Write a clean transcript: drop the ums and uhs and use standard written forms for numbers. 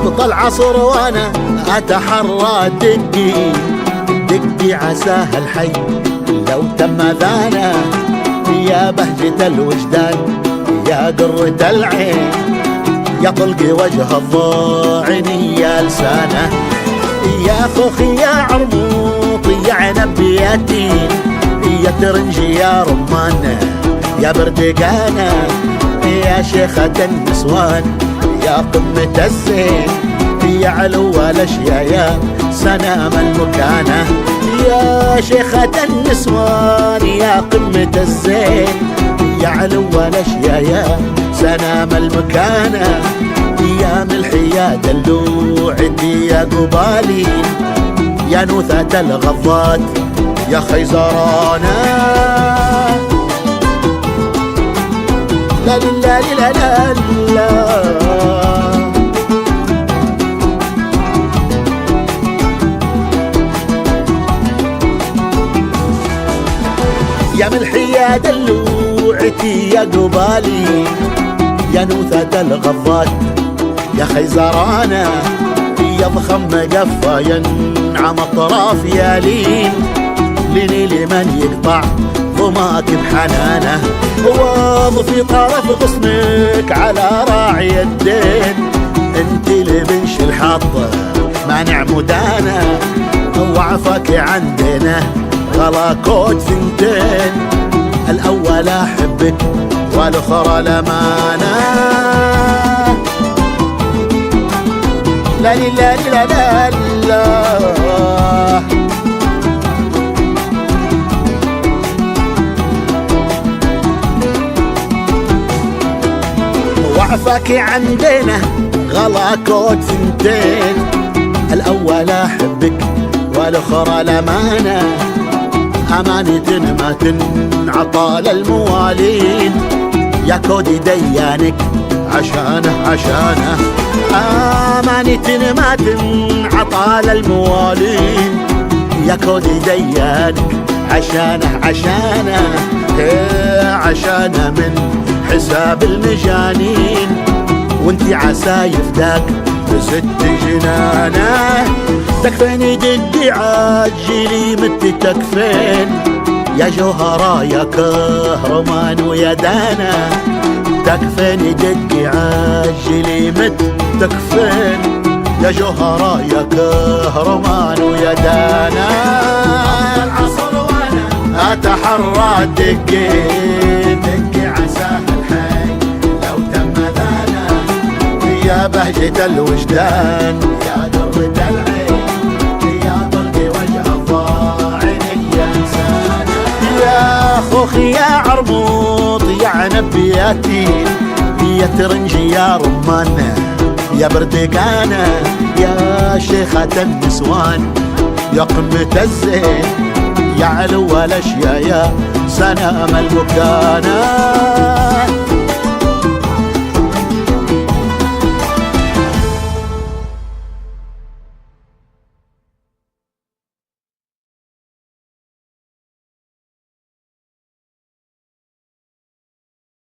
ضابط العصر وانا اتحرى دقي دقي عساه الحي لو تم اذانه، يا بهجة الوجدان يا قرة العين يا طلق وجه الضاعن يا لسانه، يا خوخي يا عرموط يا عنب يا تين يا ترنج يا رمان يا بردقانه، يا شيخة النسوان يا قمة الزين يا علو الاشياء يا سنام المكانه، يا شيخة النسوان يا قمة الزين يا علو الاشياء يا سنام المكانه، يا ملحي يا دلوعتي يا قبالي يا نوثة الغضات يا خيزرانه. لا لا لا لا لا يا ملحي يا دلوعتي يا قبالي يا نوثة الغضات يا خيزرانه، يا ضخم قفا ينعم اطراف يا لين ليني لمن يقطع ضماك بحنانه، واضفي طرف غصنك على راعي الدين انت اللي بنش الحظ مانع مدانه، وعفاك عندنا غلا كود ثنتين الاول احبك والاخرى لمانه. لا لا لا لا لا وعفاك عندنا غلا كود ثنتين الاول احبك والاخرى لمانه، امانة ما تنعطى للموالين يا كودي ديانك عشانه عشانه، امانة ما تنعطى للموالين يا كودي ديانك عشانه عشانه، عشانه من حساب المجانين وانتي عسايف داك بست جنانه، تكفيني دقي عاجلي مت تكفين يا جوهرة يا كهرمان ويا دانا، تكفيني دقي عاجلي مت تكفين يا جوهرة يا كهرمان ويا دانا، العصر وانا اتحرى دقي دقي عساه الحي لو تم ذانا، يا بهجة الوجدان يا قرة العين يا طلق وجه الضاعن يا انسانه، يا خوخي يا عرموط يا عنب يا تين يا ترنج يا رمان يا بردقانه، يا شيخة النسوان يا قمة الزين يا علو الاشياء يا سنام المكانه.